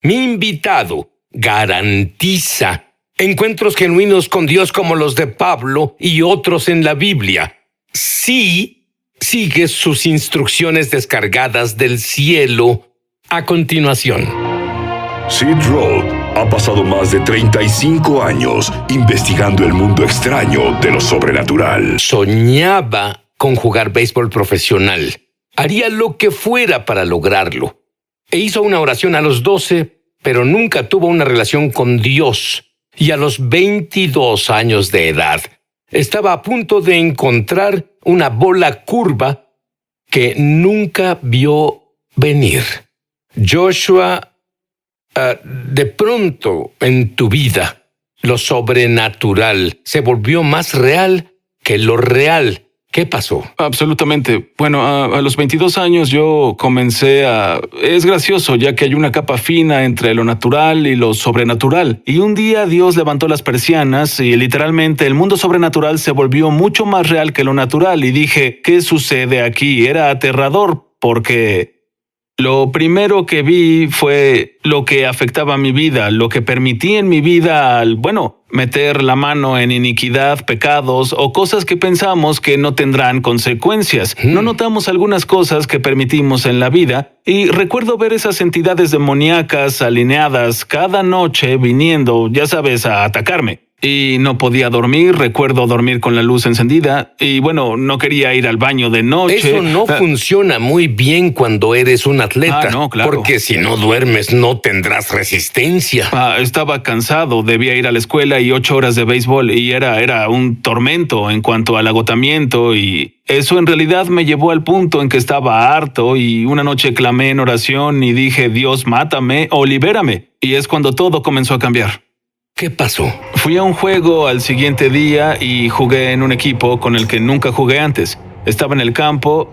Mi invitado garantiza encuentros genuinos con Dios como los de Pablo y otros en la Biblia. Sí, sigue sus instrucciones descargadas del cielo a continuación. Sid Roth ha pasado más de 35 años investigando el mundo extraño de lo sobrenatural. Soñaba con jugar béisbol profesional. Haría lo que fuera para lograrlo. E hizo una oración a los 12, pero nunca tuvo una relación con Dios. Y a los 22 años de edad, estaba a punto de encontrar una bola curva que nunca vio venir. Joshua, de pronto en tu vida, lo sobrenatural se volvió más real que lo real. ¿Qué pasó? Absolutamente. Bueno, a los 22 años yo comencé a... Es gracioso, ya que hay una capa fina entre lo natural y lo sobrenatural. Y un día Dios levantó las persianas y literalmente el mundo sobrenatural se volvió mucho más real que lo natural. Y dije, ¿qué sucede aquí? Era aterrador porque... Lo primero que vi fue lo que afectaba mi vida, lo que permití en mi vida al, meter la mano en iniquidad, pecados o cosas que pensamos que no tendrán consecuencias. No notamos algunas cosas que permitimos en la vida y recuerdo ver esas entidades demoníacas alineadas cada noche viniendo, ya sabes, a atacarme. Y no podía dormir, recuerdo dormir con la luz encendida y no quería ir al baño de noche. Eso no funciona muy bien cuando eres un atleta. No, claro. Porque si no duermes no tendrás resistencia. Estaba cansado, debía ir a la escuela y 8 horas de béisbol y era un tormento en cuanto al agotamiento y eso en realidad me llevó al punto en que estaba harto y una noche clamé en oración y dije, Dios, mátame o libérame. Y es cuando todo comenzó a cambiar. ¿Qué pasó? Fui a un juego al siguiente día y jugué en un equipo con el que nunca jugué antes. Estaba en el campo,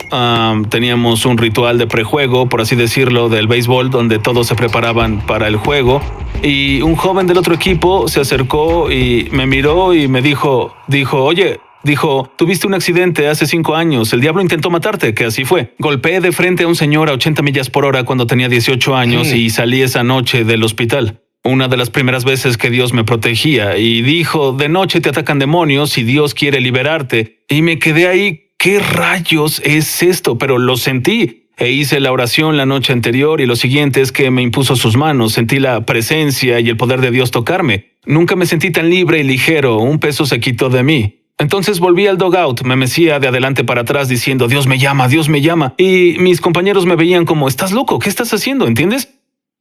teníamos un ritual de prejuego, por así decirlo, del béisbol, donde todos se preparaban para el juego. Y un joven del otro equipo se acercó y me miró y me dijo, tuviste un accidente hace 5 años, el diablo intentó matarte, que así fue. Golpeé de frente a un señor a 80 millas por hora cuando tenía 18 años y salí esa noche del hospital. Una de las primeras veces que Dios me protegía y dijo, de noche te atacan demonios y Dios quiere liberarte. Y me quedé ahí, ¿qué rayos es esto? Pero lo sentí e hice la oración la noche anterior y lo siguiente es que me impuso sus manos, sentí la presencia y el poder de Dios tocarme. Nunca me sentí tan libre y ligero, un peso se quitó de mí. Entonces volví al dugout, me mecía de adelante para atrás diciendo, Dios me llama, Dios me llama. Y mis compañeros me veían como, ¿estás loco? ¿Qué estás haciendo? ¿Entiendes?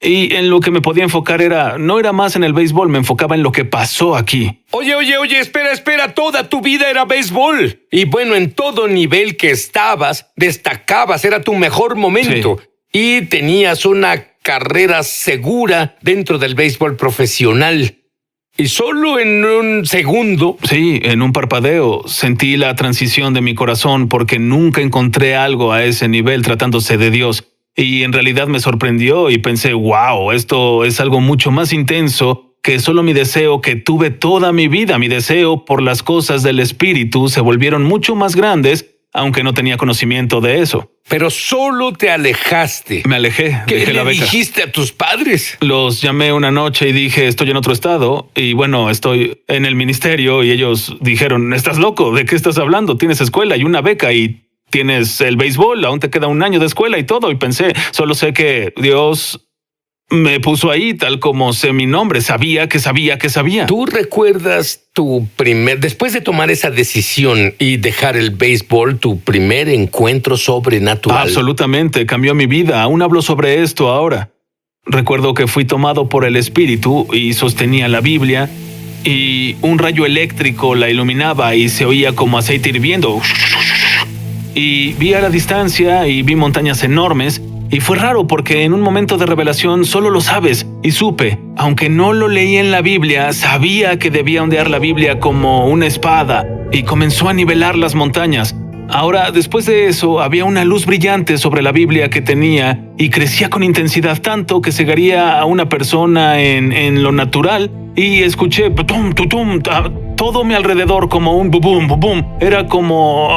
Y en lo que me podía enfocar no era más en el béisbol, me enfocaba en lo que pasó aquí. Oye, espera, toda tu vida era béisbol. Y en todo nivel que estabas, destacabas, era tu mejor momento. Sí. Y tenías una carrera segura dentro del béisbol profesional. Y solo en un segundo... Sí, en un parpadeo, sentí la transición de mi corazón porque nunca encontré algo a ese nivel tratándose de Dios. Y en realidad me sorprendió y pensé, wow, esto es algo mucho más intenso que solo mi deseo que tuve toda mi vida. Mi deseo por las cosas del espíritu se volvieron mucho más grandes, aunque no tenía conocimiento de eso. Pero solo te alejaste. Me alejé, dejé la beca. ¿Qué le dijiste a tus padres? Los llamé una noche y dije, estoy en otro estado y estoy en el ministerio y ellos dijeron, ¿estás loco? ¿De qué estás hablando? Tienes escuela y una beca y... tienes el béisbol, aún te queda un año de escuela y todo. Y pensé, solo sé que Dios me puso ahí tal como sé mi nombre. Sabía que sabía. ¿Tú recuerdas después de tomar esa decisión y dejar el béisbol, tu primer encuentro sobrenatural? Absolutamente, cambió mi vida. Aún hablo sobre esto ahora. Recuerdo que fui tomado por el Espíritu y sostenía la Biblia y un rayo eléctrico la iluminaba y se oía como aceite hirviendo. Y vi a la distancia y vi montañas enormes y fue raro porque en un momento de revelación solo lo sabes y supe, aunque no lo leí en la Biblia, sabía que debía ondear la Biblia como una espada y comenzó a nivelar las montañas. Ahora, después de eso, había una luz brillante sobre la Biblia que tenía y crecía con intensidad tanto que cegaría a una persona en lo natural y escuché tutum, tutum, todo a mi alrededor como un bum, bum, bum. Era como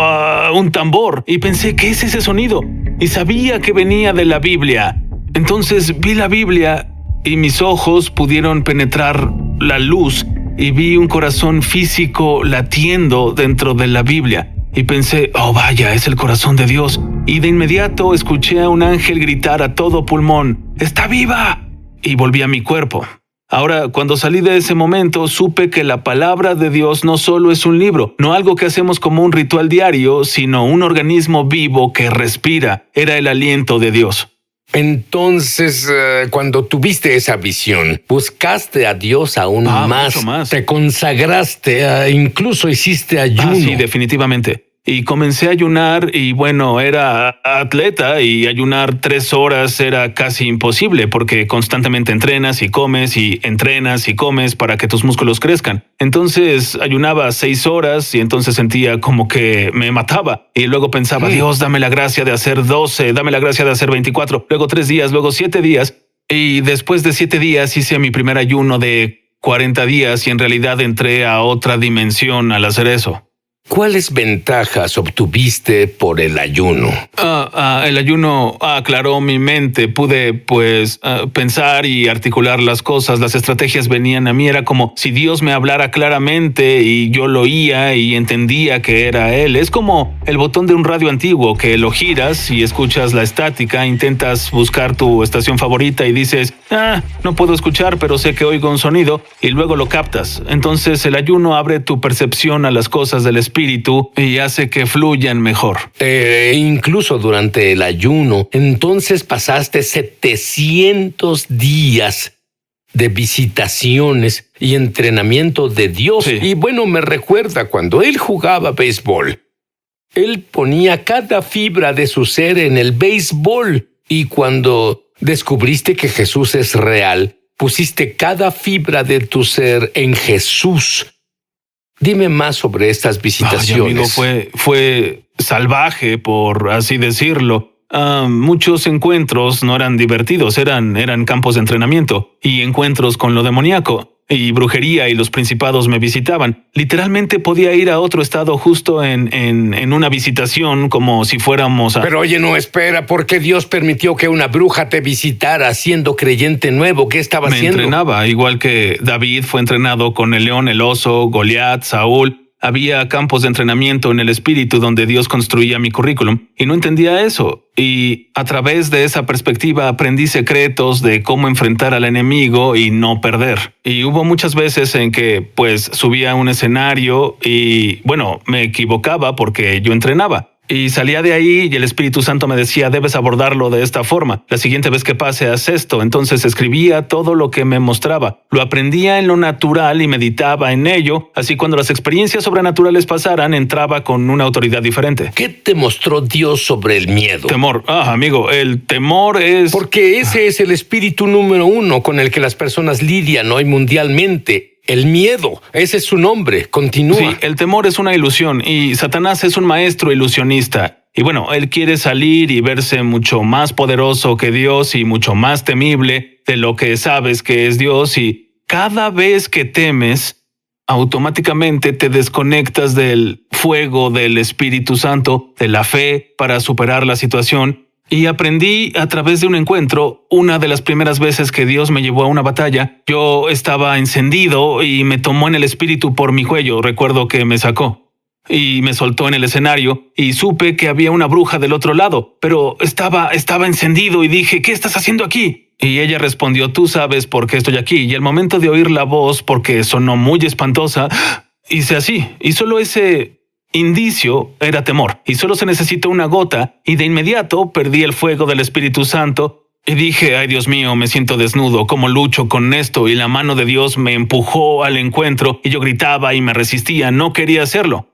un tambor y pensé, ¿qué es ese sonido? Y sabía que venía de la Biblia. Entonces vi la Biblia y mis ojos pudieron penetrar la luz y vi un corazón físico latiendo dentro de la Biblia. Y pensé, oh vaya, es el corazón de Dios. Y de inmediato escuché a un ángel gritar a todo pulmón, ¡está viva! Y volví a mi cuerpo. Ahora, cuando salí de ese momento, supe que la palabra de Dios no solo es un libro, no algo que hacemos como un ritual diario, sino un organismo vivo que respira. Era el aliento de Dios. Entonces, cuando tuviste esa visión, buscaste a Dios aún mucho más. Te consagraste, incluso hiciste ayuno. Sí, definitivamente. Y comencé a ayunar y bueno, era atleta y ayunar 3 horas era casi imposible porque constantemente entrenas y comes y entrenas y comes para que tus músculos crezcan. Entonces ayunaba 6 horas y entonces sentía como que me mataba. Y luego pensaba, Dios, dame la gracia de hacer 12, dame la gracia de hacer 24, luego 3 días, luego 7 días. Y después de 7 días hice mi primer ayuno de 40 días y en realidad entré a otra dimensión al hacer eso. ¿Cuáles ventajas obtuviste por el ayuno? El ayuno aclaró mi mente. Pude, pensar y articular las cosas. Las estrategias venían a mí. Era como si Dios me hablara claramente y yo lo oía y entendía que era Él. Es como el botón de un radio antiguo que lo giras y escuchas la estática. Intentas buscar tu estación favorita y dices, no puedo escuchar, pero sé que oigo un sonido y luego lo captas. Entonces el ayuno abre tu percepción a las cosas del espíritu y hace que fluyan mejor. Incluso durante el ayuno, entonces pasaste 700 días de visitaciones y entrenamiento de Dios. Sí. Y bueno, me recuerda cuando él jugaba béisbol. Él ponía cada fibra de su ser en el béisbol. Y cuando descubriste que Jesús es real, pusiste cada fibra de tu ser en Jesús. Dime más sobre estas visitaciones. Amigo, fue salvaje, por así decirlo. Muchos encuentros no eran divertidos, eran campos de entrenamiento y encuentros con lo demoníaco. Y brujería y los principados me visitaban. Literalmente podía ir a otro estado justo en una visitación como si fuéramos a... Pero oye, no, espera, ¿por qué Dios permitió que una bruja te visitara siendo creyente nuevo? ¿Qué estaba haciendo? Me entrenaba, igual que David fue entrenado con el león, el oso, Goliat, Saúl. Había campos de entrenamiento en el espíritu donde Dios construía mi currículum y no entendía eso. Y a través de esa perspectiva aprendí secretos de cómo enfrentar al enemigo y no perder. Y hubo muchas veces en que subía a un escenario y me equivocaba porque yo entrenaba. Y salía de ahí y el Espíritu Santo me decía, debes abordarlo de esta forma. La siguiente vez que pase, haz esto. Entonces escribía todo lo que me mostraba. Lo aprendía en lo natural y meditaba en ello. Así cuando las experiencias sobrenaturales pasaran, entraba con una autoridad diferente. ¿Qué te mostró Dios sobre el miedo? Temor. Amigo, el temor es... Porque ese es el espíritu número 1 con el que las personas lidian hoy mundialmente. El miedo, ese es su nombre. Continúa. Sí, el temor es una ilusión y Satanás es un maestro ilusionista. Y él quiere salir y verse mucho más poderoso que Dios y mucho más temible de lo que sabes que es Dios. Y cada vez que temes, automáticamente te desconectas del fuego del Espíritu Santo, de la fe para superar la situación. Y aprendí a través de un encuentro, una de las primeras veces que Dios me llevó a una batalla, yo estaba encendido y me tomó en el espíritu por mi cuello. Recuerdo que me sacó y me soltó en el escenario y supe que había una bruja del otro lado, pero estaba encendido y dije, ¿qué estás haciendo aquí? Y ella respondió, tú sabes por qué estoy aquí. Y al momento de oír la voz, porque sonó muy espantosa, hice así. Y solo ese indicio era temor, y solo se necesita una gota, y de inmediato perdí el fuego del Espíritu Santo, y dije, ay Dios mío, me siento desnudo, ¿cómo lucho con esto? Y la mano de Dios me empujó al encuentro, y yo gritaba y me resistía, no quería hacerlo.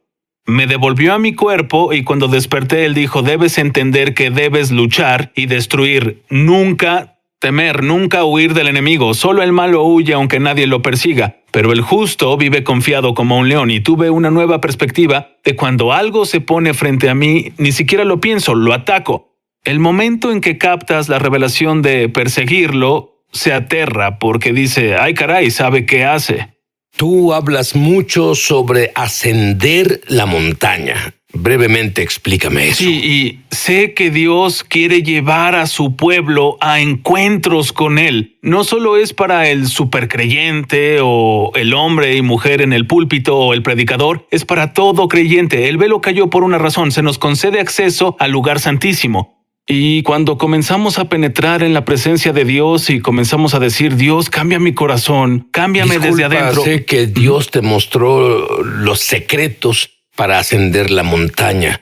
Me devolvió a mi cuerpo, y cuando desperté él dijo, debes entender que debes luchar y destruir, nunca temer, nunca huir del enemigo. Solo el malo huye aunque nadie lo persiga. Pero el justo vive confiado como un león. Y tuve una nueva perspectiva de cuando algo se pone frente a mí, ni siquiera lo pienso, lo ataco. El momento en que captas la revelación de perseguirlo, se aterra porque dice, ay caray, sabe qué hace. Tú hablas mucho sobre ascender la montaña. Brevemente explícame eso. Sí, y sé que Dios quiere llevar a su pueblo a encuentros con Él. No solo es para el supercreyente o el hombre y mujer en el púlpito o el predicador, es para todo creyente. El velo cayó por una razón, se nos concede acceso al lugar santísimo. Y cuando comenzamos a penetrar en la presencia de Dios y comenzamos a decir, Dios, cambia mi corazón, cámbiame desde adentro. Sé que Dios te mostró los secretos para ascender la montaña.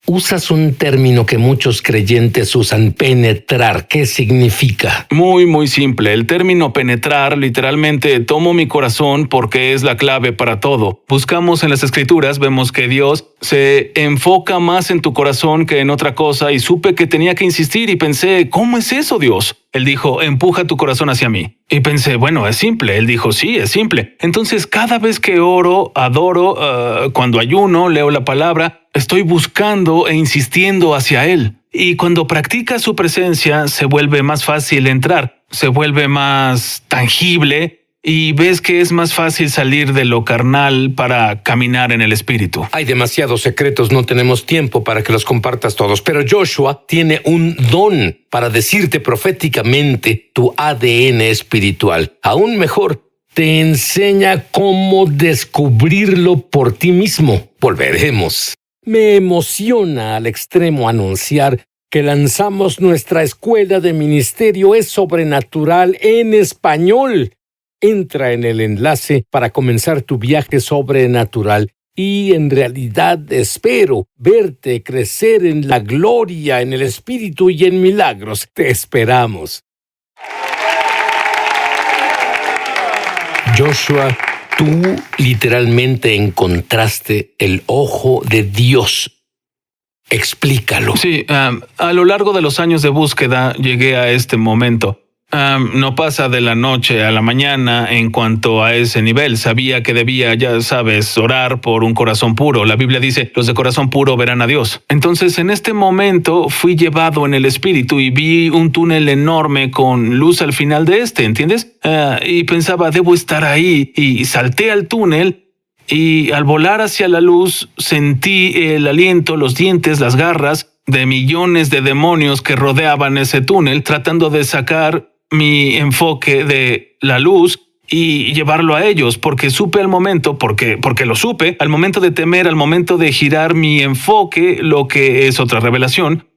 Usas un término que muchos creyentes usan, penetrar. ¿Qué significa? Muy simple. El término penetrar literalmente tomo mi corazón porque es la clave para todo. Buscamos en las escrituras, vemos que Dios se enfoca más en tu corazón que en otra cosa y supe que tenía que insistir y pensé, ¿cómo es eso, Dios? Él dijo, empuja tu corazón hacia mí. Y pensé, bueno, es simple. Él dijo, sí, es simple. Entonces, cada vez que oro, adoro, cuando ayuno, leo la palabra, estoy buscando e insistiendo hacia Él. Y cuando practicas su presencia, se vuelve más fácil entrar, se vuelve más tangible y ves que es más fácil salir de lo carnal para caminar en el Espíritu. Hay demasiados secretos, no tenemos tiempo para que los compartas todos, pero Joshua tiene un don para decirte proféticamente tu ADN espiritual. Aún mejor, te enseña cómo descubrirlo por ti mismo. Volveremos. Me emociona al extremo anunciar que lanzamos nuestra escuela de ministerio es sobrenatural en español. Entra en el enlace para comenzar tu viaje sobrenatural y en realidad espero verte crecer en la gloria, en el Espíritu y en milagros. Te esperamos. Joshua, tú literalmente encontraste el ojo de Dios. Explícalo. Sí, a lo largo de los años de búsqueda llegué a este momento. No pasa de la noche a la mañana en cuanto a ese nivel. Sabía que debía, ya sabes, orar por un corazón puro. La Biblia dice, los de corazón puro verán a Dios. Entonces, en este momento fui llevado en el Espíritu y vi un túnel enorme con luz al final de ¿entiendes? Y pensaba, debo estar ahí. Y salté al túnel y al volar hacia la luz sentí el aliento, los dientes, las garras de millones de demonios que rodeaban ese túnel tratando de sacar mi enfoque de la luz y llevarlo a ellos, porque supe al momento, porque lo supe, al momento de temer, al momento de girar mi enfoque, lo que es otra revelación,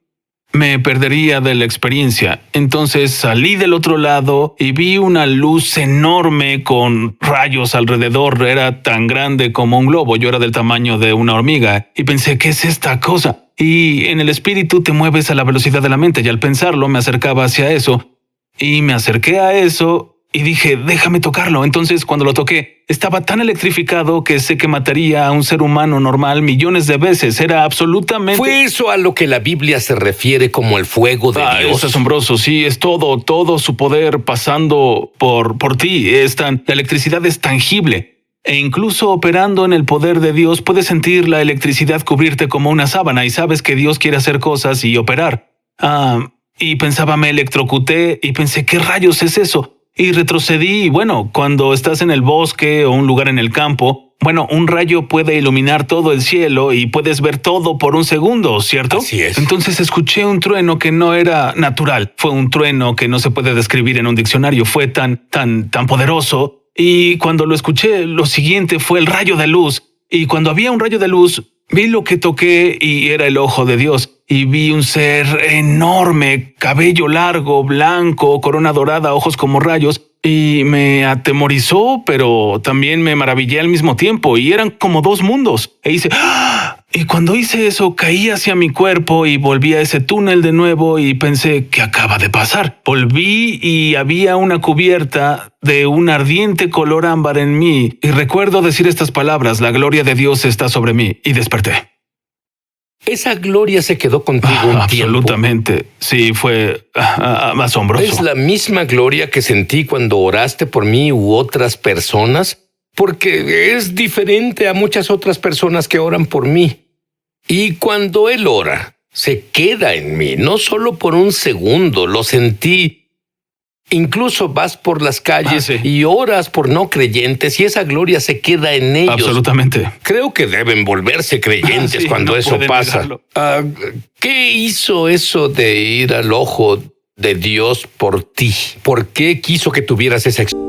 me perdería de la experiencia. Entonces salí del otro lado y vi una luz enorme con rayos alrededor. Era tan grande como un globo. Yo era del tamaño de una hormiga. Y pensé, ¿qué es esta cosa? Y en el espíritu te mueves a la velocidad de la mente. Y al pensarlo me acercaba hacia eso. Y me acerqué a eso y dije, déjame tocarlo. Entonces, cuando lo toqué, estaba tan electrificado que sé que mataría a un ser humano normal millones de veces. Era absolutamente... ¿Fue eso a lo que la Biblia se refiere como el fuego de Dios? Es asombroso, sí, es todo su poder pasando por ti. La electricidad es tangible. E incluso operando en el poder de Dios, puedes sentir la electricidad cubrirte como una sábana y sabes que Dios quiere hacer cosas y operar. Y pensaba, me electrocuté y pensé, ¿qué rayos es eso? Y retrocedí y bueno, cuando estás en el bosque o un lugar en el campo, bueno, un rayo puede iluminar todo el cielo y puedes ver todo por un segundo, ¿cierto? Así es. Entonces escuché un trueno que no era natural. Fue un trueno que no se puede describir en un diccionario. Fue tan poderoso. Y cuando lo escuché, lo siguiente fue el rayo de luz. Y cuando había un rayo de luz, vi lo que toqué y era el ojo de Dios. Y vi un ser enorme, cabello largo, blanco, corona dorada, ojos como rayos. Y me atemorizó, pero también me maravillé al mismo tiempo. Y eran como dos mundos. E hice... ¡ah! Y cuando hice eso, caí hacia mi cuerpo y volví a ese túnel de nuevo y pensé, ¿qué acaba de pasar? Volví y había una cubierta de un ardiente color ámbar en mí. Y recuerdo decir estas palabras, la gloria de Dios está sobre mí. Y desperté. Esa gloria se quedó contigo un tiempo. Absolutamente. Sí, fue asombroso. ¿Es la misma gloria que sentí cuando oraste por mí u otras personas? Porque es diferente a muchas otras personas que oran por mí. Y cuando Él ora, se queda en mí, no solo por un segundo, lo sentí Incluso vas por las calles sí. y oras por no creyentes y esa gloria se queda en ellos. Absolutamente. Creo que deben volverse creyentes Sí, cuando no eso pueden pasa. negarlo. ¿Qué hizo eso de ir al ojo de Dios por ti? ¿Por qué quiso que tuvieras esa experiencia?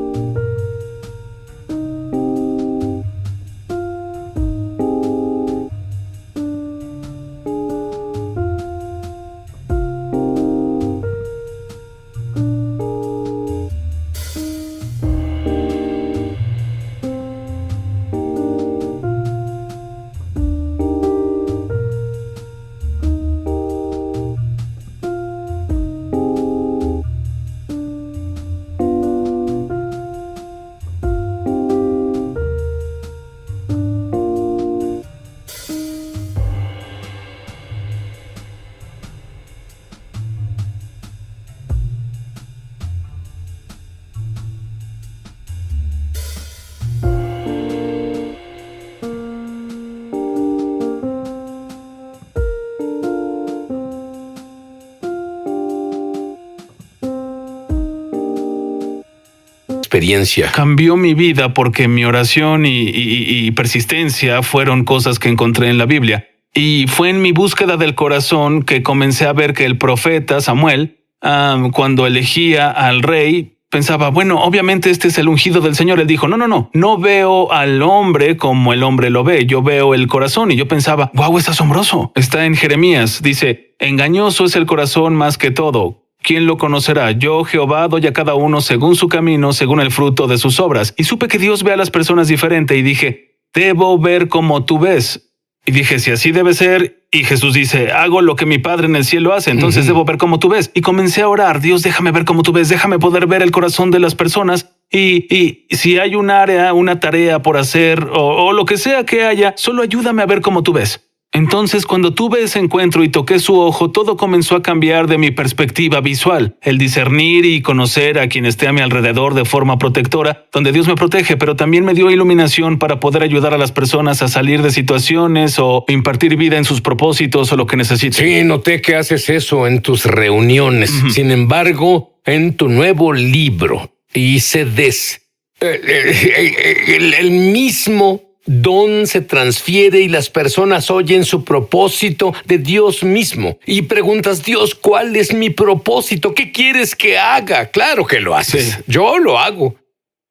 Cambió mi vida porque mi oración y persistencia fueron cosas que encontré en la Biblia. Y fue en mi búsqueda del corazón que comencé a ver que el profeta Samuel, cuando elegía al rey, pensaba, bueno, obviamente este es el ungido del Señor. Él dijo, no veo al hombre como el hombre lo ve, yo veo el corazón. Y yo pensaba, wow, es asombroso. Está en Jeremías, dice, engañoso es el corazón más que todo. ¿Quién lo conocerá? Yo, Jehová, doy a cada uno según su camino, según el fruto de sus obras. Y supe que Dios ve a las personas diferente y dije, debo ver como tú ves. Y dije, si así debe ser. Y Jesús dice, hago lo que mi Padre en el cielo hace, entonces debo ver como tú ves. Y comencé a orar, Dios, déjame ver como tú ves, déjame poder ver el corazón de las personas. Y si hay un área, una tarea por hacer o lo que sea que haya, solo ayúdame a ver como tú ves. Entonces, cuando tuve ese encuentro y toqué su ojo, todo comenzó a cambiar de mi perspectiva visual. El discernir y conocer a quien esté a mi alrededor de forma protectora, donde Dios me protege, pero también me dio iluminación para poder ayudar a las personas a salir de situaciones o impartir vida en sus propósitos o lo que necesiten. Sí, noté que haces eso en tus reuniones. Sin embargo, en tu nuevo libro, y cedes, el mismo don se transfiere y las personas oyen su propósito de Dios mismo. Y preguntas, Dios, ¿cuál es mi propósito? ¿Qué quieres que haga? Claro que lo haces. Sí. Yo lo hago.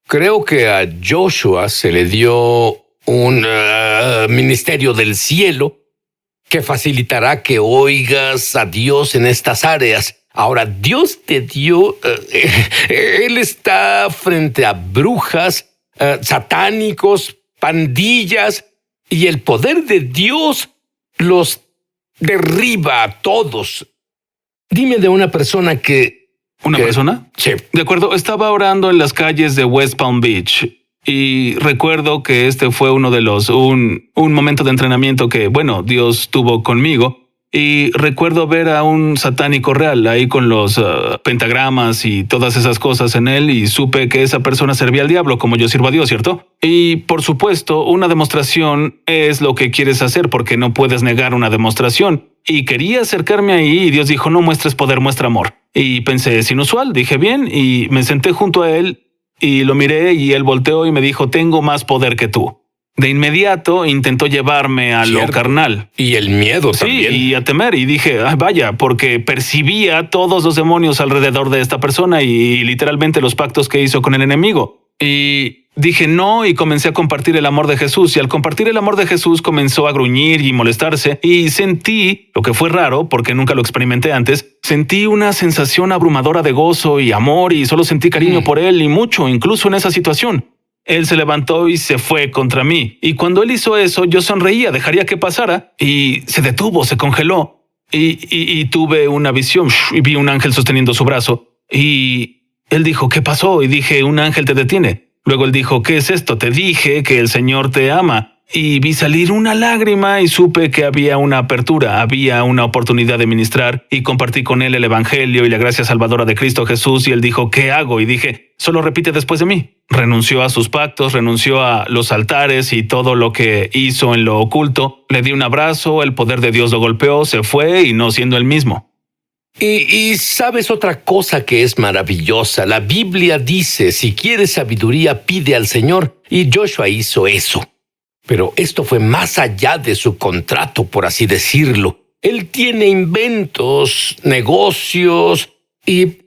Creo que a Joshua se le dio un ministerio del cielo que facilitará que oigas a Dios en estas áreas. Ahora, Dios te dio, Él está frente a brujas, satánicos, pandillas, y el poder de Dios los derriba a todos. Dime de una persona que... ¿Una persona? Sí. De acuerdo, estaba orando en las calles de West Palm Beach y recuerdo que este fue uno de un momento de entrenamiento que, bueno, Dios tuvo conmigo. Y recuerdo ver a un satánico real ahí con los pentagramas y todas esas cosas en él y supe que esa persona servía al diablo como yo sirvo a Dios, ¿cierto? Y por supuesto, una demostración es lo que quieres hacer porque no puedes negar una demostración. Y quería acercarme ahí y Dios dijo, no muestres poder, muestra amor. Y pensé, es inusual, dije bien y me senté junto a él y lo miré y él volteó y me dijo, tengo más poder que tú. De inmediato intentó llevarme a lo carnal. Y el miedo también. Sí, y a temer. Y dije, vaya, porque percibía todos los demonios alrededor de esta persona y literalmente los pactos que hizo con el enemigo. Y dije no y comencé a compartir el amor de Jesús. Y al compartir el amor de Jesús comenzó a gruñir y molestarse. Y sentí, lo que fue raro porque nunca lo experimenté antes, sentí una sensación abrumadora de gozo y amor y solo sentí cariño por él y mucho, incluso en esa situación. Él se levantó y se fue contra mí. Y cuando él hizo eso, yo sonreía, dejaría que pasara. Y se detuvo, se congeló. Y tuve una visión y vi un ángel sosteniendo su brazo. Y él dijo, ¿qué pasó? Y dije, un ángel te detiene. Luego él dijo, ¿qué es esto? Te dije que el Señor te ama. Y vi salir una lágrima y supe que había una apertura, había una oportunidad de ministrar y compartí con él el evangelio y la gracia salvadora de Cristo Jesús y él dijo, ¿qué hago? Y dije, solo repite después de mí. Renunció a sus pactos, renunció a los altares y todo lo que hizo en lo oculto. Le di un abrazo, el poder de Dios lo golpeó, se fue y no siendo el mismo. Y sabes otra cosa que es maravillosa. La Biblia dice, si quieres sabiduría, pide al Señor. Y Joshua hizo eso. Pero esto fue más allá de su contrato, por así decirlo. Él tiene inventos, negocios. Y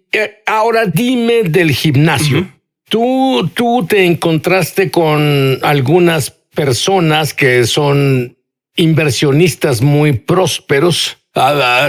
ahora dime del gimnasio. Tú te encontraste con algunas personas que son inversionistas muy prósperos.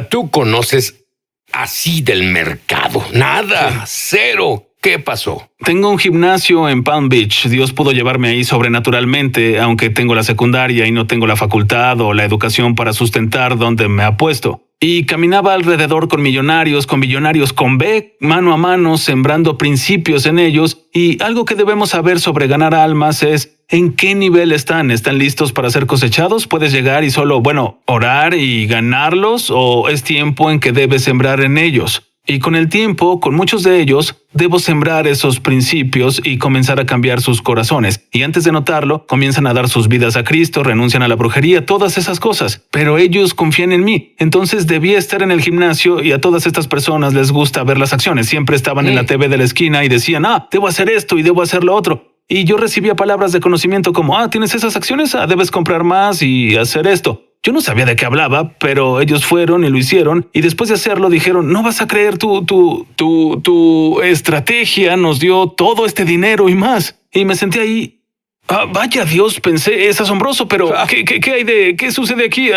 Tú conoces así del mercado. Nada, cero. ¿Qué pasó? Tengo un gimnasio en Palm Beach. Dios pudo llevarme ahí sobrenaturalmente, aunque tengo la secundaria y no tengo la facultad o la educación para sustentar donde me ha puesto. Y caminaba alrededor con millonarios con B, mano a mano, sembrando principios en ellos. Y algo que debemos saber sobre ganar almas es ¿en qué nivel están? ¿Están listos para ser cosechados? ¿Puedes llegar y solo, orar y ganarlos? ¿O es tiempo en que debes sembrar en ellos? Y con el tiempo, con muchos de ellos, debo sembrar esos principios y comenzar a cambiar sus corazones. Y antes de notarlo, comienzan a dar sus vidas a Cristo, renuncian a la brujería, todas esas cosas. Pero ellos confían en mí. Entonces debía estar en el gimnasio y a todas estas personas les gusta ver las acciones. Siempre estaban en la TV de la esquina y decían, debo hacer esto y debo hacer lo otro. Y yo recibía palabras de conocimiento como, ¿tienes esas acciones? Debes comprar más y hacer esto. Yo no sabía de qué hablaba, pero ellos fueron y lo hicieron. Y después de hacerlo dijeron, no vas a creer, tu estrategia nos dio todo este dinero y más. Y me senté ahí. Vaya Dios, pensé, es asombroso, pero ¿qué sucede aquí?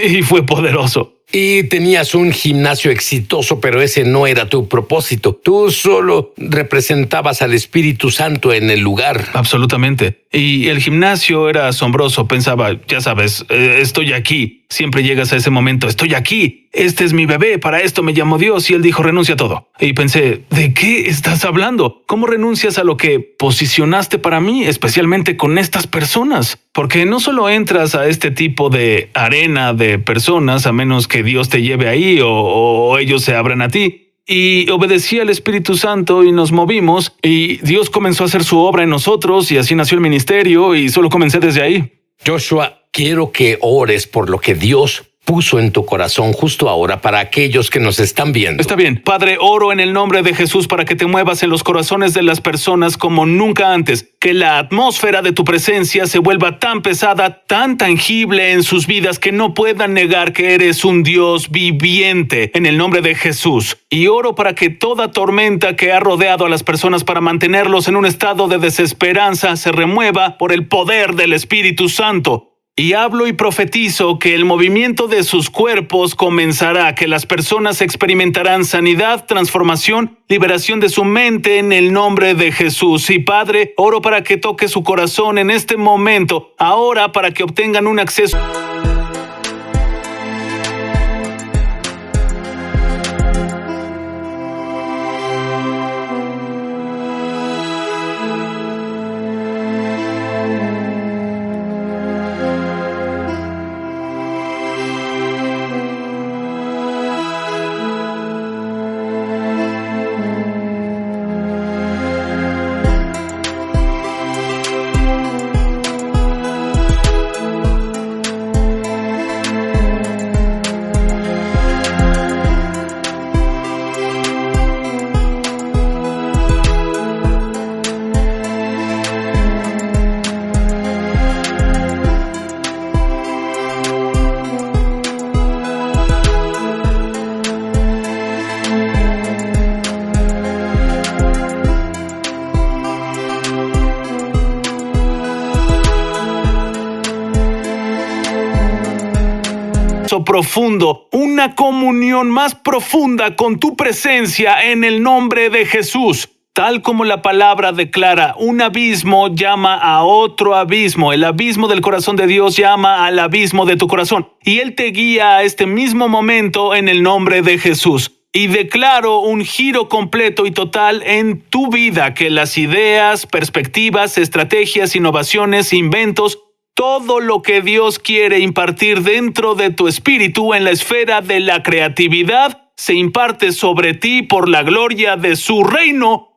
Y fue poderoso. Y tenías un gimnasio exitoso, pero ese no era tu propósito. Tú solo representabas al Espíritu Santo en el lugar. Absolutamente. Y el gimnasio era asombroso. Pensaba, ya sabes, estoy aquí. Siempre llegas a ese momento, estoy aquí. Este es mi bebé, para esto me llamó Dios. Y él dijo, renuncia a todo. Y pensé, ¿de qué estás hablando? ¿Cómo renuncias a lo que posicionaste para mí, especialmente con estas personas? Porque no solo entras a este tipo de arena de personas, a menos que Dios te lleve ahí o ellos se abran a ti. Y obedecí al Espíritu Santo y nos movimos y Dios comenzó a hacer su obra en nosotros y así nació el ministerio y solo comencé desde ahí. Joshua, quiero que ores por lo que Dios puso en tu corazón justo ahora para aquellos que nos están viendo. Está bien. Padre, oro en el nombre de Jesús para que te muevas en los corazones de las personas como nunca antes. Que la atmósfera de tu presencia se vuelva tan pesada, tan tangible en sus vidas que no puedan negar que eres un Dios viviente en el nombre de Jesús. Y oro para que toda tormenta que ha rodeado a las personas para mantenerlos en un estado de desesperanza se remueva por el poder del Espíritu Santo. Y hablo y profetizo que el movimiento de sus cuerpos comenzará, que las personas experimentarán sanidad, transformación, liberación de su mente en el nombre de Jesús. Y Padre, oro para que toque su corazón en este momento, ahora para que obtengan un acceso. Profundo, una comunión más profunda con tu presencia en el nombre de Jesús. Tal como la palabra declara, un abismo llama a otro abismo. El abismo del corazón de Dios llama al abismo de tu corazón. Y Él te guía a este mismo momento en el nombre de Jesús. Y declaro un giro completo y total en tu vida, que las ideas, perspectivas, estrategias, innovaciones, inventos, todo lo que Dios quiere impartir dentro de tu espíritu en la esfera de la creatividad se imparte sobre ti por la gloria de su reino